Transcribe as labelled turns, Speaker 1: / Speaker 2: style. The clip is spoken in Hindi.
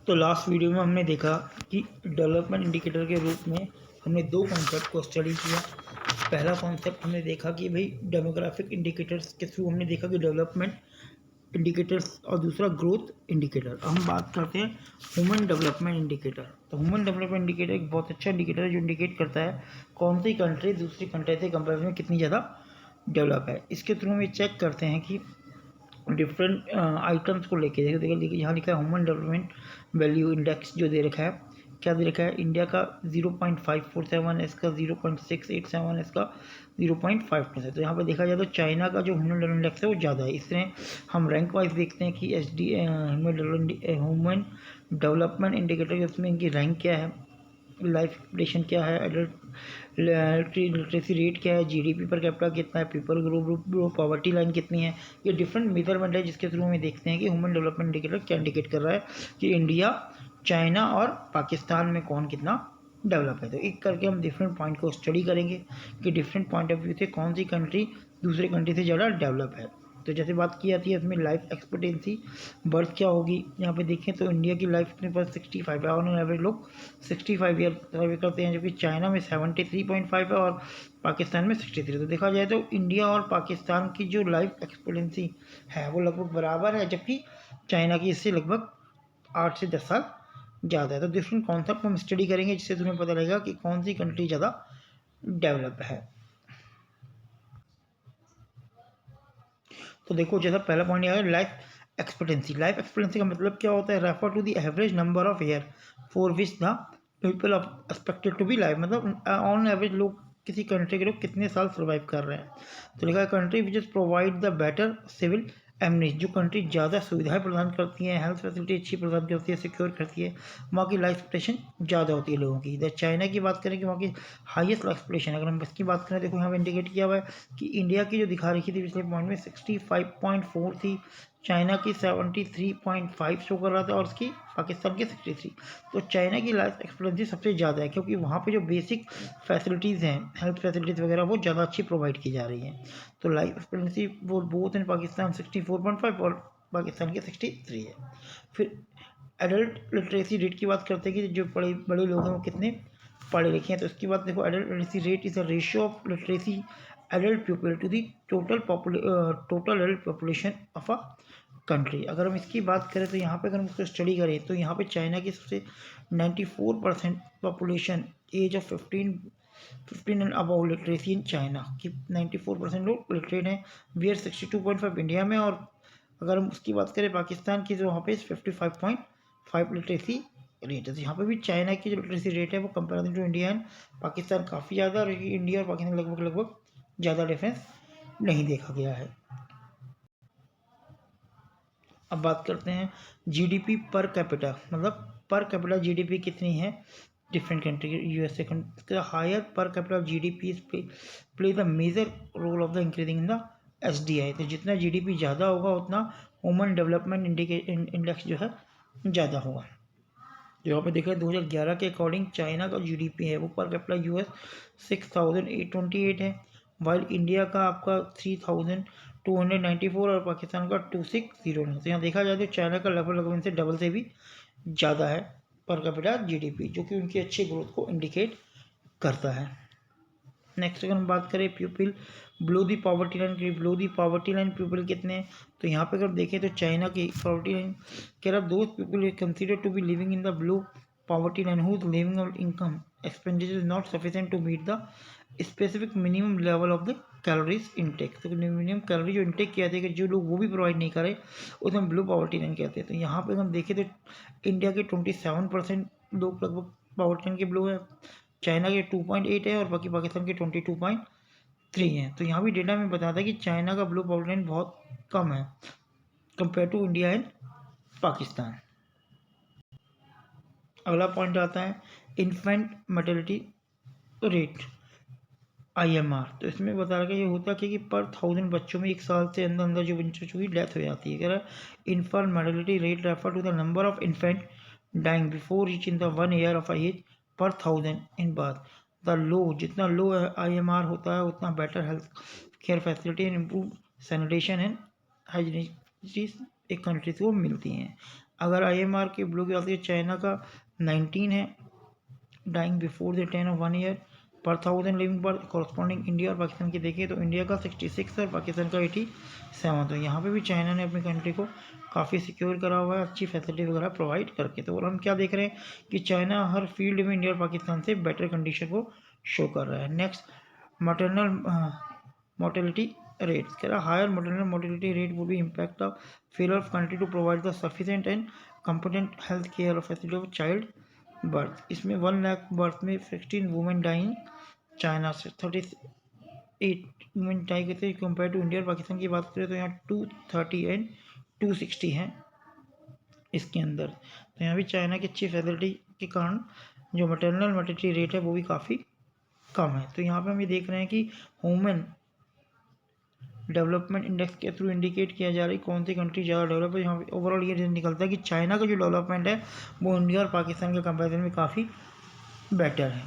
Speaker 1: तो लास्ट वीडियो में हमने देखा कि डेवलपमेंट इंडिकेटर के रूप में हमने दो कॉन्सेप्ट को स्टडी किया। पहला कॉन्सेप्ट हमने देखा कि भाई डेमोग्राफिक इंडिकेटर्स के थ्रू हमने देखा कि डेवलपमेंट इंडिकेटर्स, और दूसरा ग्रोथ इंडिकेटर। हम बात करते हैं ह्यूमन डेवलपमेंट इंडिकेटर। तो ह्यूमन डेवलपमेंट इंडिकेटर एक बहुत अच्छा इंडिकेटर है जो इंडिकेट करता है कौन सी कंट्री दूसरी कंट्री से कंपेरिजन में कितनी ज़्यादा डेवलप है। इसके थ्रू हम ये चेक करते हैं कि डिफरेंट आइटम्स को लेके देखिए यहाँ लिखा है ह्यूमन डेवलपमेंट वैल्यू इंडेक्स जो दे रखा है, क्या दे रखा है, इंडिया का 0.547 है, इसका 0.687 है, इसका 0.5 है। तो यहाँ पे देखा जाए तो चाइना का जो ह्यूमन डेवलपमेंट इंडेक्स है वो ज़्यादा है। इसमें हम रैंक वाइज देखते हैं कि ह्यूमन डेवलपमेंट इंडिकेटर उसमें इनकी रैंक क्या है, लाइफ एक्सपेक्टेशन क्या है, एडल्ट लिटरेसी रेट क्या है, जीडीपी पर कैपिटा कितना है, पीपल ग्रुप पॉवर्टी लाइन कितनी है। ये डिफरेंट मेजरमेंट है जिसके थ्रू हमें देखते हैं कि ह्यूमन डेवलपमेंट इंडिकेटर क्या इंडिकेट कर रहा है कि इंडिया, चाइना और पाकिस्तान में कौन कितना डेवलप है। तो एक करके हम डिफरेंट पॉइंट को स्टडी करेंगे कि डिफरेंट पॉइंट ऑफ व्यू से कौन सी कंट्री दूसरे कंट्री से ज़्यादा डेवलप है। तो जैसे बात की जाती है इसमें लाइफ एक्सपेक्टेंसी बर्थ क्या होगी, यहाँ पे देखें तो इंडिया की लाइफ में बर्थ 65 है, ऑन एवरेज लोग 65 ईयर सर्वे करते हैं, जबकि चाइना में 73.5 है और पाकिस्तान में 63। तो देखा जाए तो इंडिया और पाकिस्तान की जो लाइफ एक्सपेक्टेंसी है वो लगभग बराबर है, जबकि चाइना की इससे लगभग 8 से 10 साल ज़्यादा है। तो डिफरेंट कॉन्सेप्ट हम स्टडी करेंगे जिससे तुम्हें पता लगेगा कि कौन सी कंट्री ज़्यादा डेवलप है। तो देखो जैसा पहला पॉइंट आया लाइफ एक्सपेक्टेंसी। लाइफ एक्सपेक्टेंसी का मतलब क्या होता है, refer to the average number of year for which the people of expected to be life. मतलब ऑन एवरेज लोग किसी कंट्री के लोग कितने साल सर्वाइव कर रहे हैं। तो लिखा है country which is provide the better civil amenities, जो कंट्री ज़्यादा सुविधाएं प्रदान करती हैं, हेल्थ फैसिलिटी अच्छी प्रदान करती है, सिक्योर करती है, वहाँ की लाइफ एक्सपेक्टेशन ज़्यादा होती है लोगों की। इधर चाइना की बात करें कि वहाँ की हाईएस्ट लाइफ एक्सपेक्टेशन, अगर हम इसकी बात करें देखो यहाँ पे इंडिकेट किया हुआ है कि इंडिया की जो दिखा रखी थी पिछले पॉइंट में 65.4 थी, चाइना की 73.5 शो कर रहा था और उसकी पाकिस्तान की 63। तो चाइना की लाइफ एक्सपेक्टेंसी सबसे ज़्यादा है क्योंकि वहाँ पे जो बेसिक फैसिलिटीज़ हैं, हेल्थ फैसिलिटीज़ वगैरह वो ज़्यादा अच्छी प्रोवाइड की जा रही हैं। तो लाइफ एक्सपेक्टेंसी वो बोथ इन पाकिस्तान 64.5 और पाकिस्तान की 63 है। फिर एडल्ट लिटरेसी रेट की बात करते हैं कि जो बड़े बड़े लोग हैं वो कितने पढ़े लिखे हैं। तो इसकी बात देखो, adult literacy rate is the ratio of literacy adult people to the total adult population of a country. अगर हम इसकी बात करें तो यहाँ पे अगर हम इसको स्टडी करें तो यहाँ पे चाइना की सबसे 94% population age of 15 and above literacy in China की 94% लोग लिटरेट हैं, वी आर 62.5 इंडिया में। और अगर हम उसकी बात करें पाकिस्तान की तो वहाँ पे 55.5 लिटरेसी रेट है। तो यहाँ पे भी चाइना की जो लिटरेसी रेट है वो comparison to India and Pakistan काफ़ी ज़्यादा, और इंडिया और पाकिस्तान लगभग ज़्यादा डिफरेंस नहीं देखा गया है। अब बात करते हैं जीडीपी पर कैपिटा, मतलब पर कैपिटा जीडीपी कितनी है डिफरेंट कंट्री की। USA higher per capita GDP play the major role of the increasing in the SDI. तो जितना जीडीपी ज़्यादा होगा उतना ह्यूमन डेवलपमेंट इंडेक्स जो है ज़्यादा होगा। यहाँ पे देखा 2011 के अकॉर्डिंग चाइना का जीडीपी है वो पर कैपिटा यूएस 6828 है, वाइल इंडिया का आपका 3294 और पाकिस्तान का 2609। तो यहाँ देखा जाए तो चाइना का लगभग इनसे डबल से भी ज़्यादा है पर कैपिटा जीडीपी, जो कि उनकी अच्छी ग्रोथ को इंडिकेट करता है। नेक्स्ट अगर हम बात करें people below the poverty line, below the poverty line people कितने हैं। तो यहाँ पे अगर देखें तो चाइना की पॉवर्टी लाइन कह रहा those people consider to be living in the below poverty line whose living of income expenditure is not sufficient to meet the specific minimum level of the calories intake. तो मिनिमम कैलोरी जो इनटेक किया था जो लोग वो भी प्रोवाइड नहीं करे उसे हम ब्लू पॉवर्टी लाइन कहते हैं। तो यहाँ पे हम देखें तो इंडिया के 27% लोग लगभग पॉवर्टी लाइन के ब्लू है, चाइना के 2.8 है और बाकी पाकिस्तान के 22.3 हैं। तो यहाँ भी डेटा में बताता है कि चाइना का ब्लू पॉवर्टी लाइन बहुत कम है compare to India and Pakistan. अगला पॉइंट आता है इन्फेंट मर्टेलिटी रेट IMR। तो इसमें बता रहा है ये होता है कि पर 1000 बच्चों में 1 साल से अंदर अंदर जो बच्चों की डेथ हो जाती है। कह रहा है infant mortality rate refer to the number of infant dying before reaching the 1 year of age per 1000 इन बात। द लो जितना लो IMR होता है उतना better health care facility and improve sanitation and hygienic एक कंट्री से वो मिलती हैं। अगर IMR के ब्लू की बात करें, चाइना का 19 है, dying before the 10 of 1 year पर 1000 लिविंग पर कॉरस्पॉन्डिंग इंडिया और पाकिस्तान की देखें तो इंडिया का 66 है और पाकिस्तान का 87। तो यहाँ पे भी चाइना ने अपनी कंट्री को काफ़ी सिक्योर करा हुआ है, अच्छी फैसिलिटी वगैरह प्रोवाइड करके। तो और हम क्या देख रहे हैं कि चाइना हर फील्ड में इंडिया और पाकिस्तान से बेटर कंडीशन को शो कर रहा है। Next, maternal mortality rates. There are higher maternal mortality rate would be impact the failure of country to provide the sufficient and competent health care of facility of child birth. इसमें 1 लाख बर्थ में 16 वुमेन डाइंग, चाइना से 38 वुमेन डाई करते हैं। कंपेयर टू इंडिया और पाकिस्तान की बात करें तो यहाँ 230 एंड 260 हैं इसके अंदर। तो यहाँ भी चाइना की अच्छी फैसिलिटी के कारण जो मैटरनल मोर्टेलिटी रेट है वो भी काफ़ी कम है। तो यहाँ पे हम ये देख रहे हैं कि ह्यूमन डेवलपमेंट इंडेक्स के थ्रू इंडिकेट किया जा रहा है कौन सी कंट्री ज़्यादा डेवलप है। यहाँ पे ओवरऑल ये निकलता है कि चाइना का जो डेवलपमेंट है वो इंडिया और पाकिस्तान के कंपैरिजन में काफ़ी बेटर है।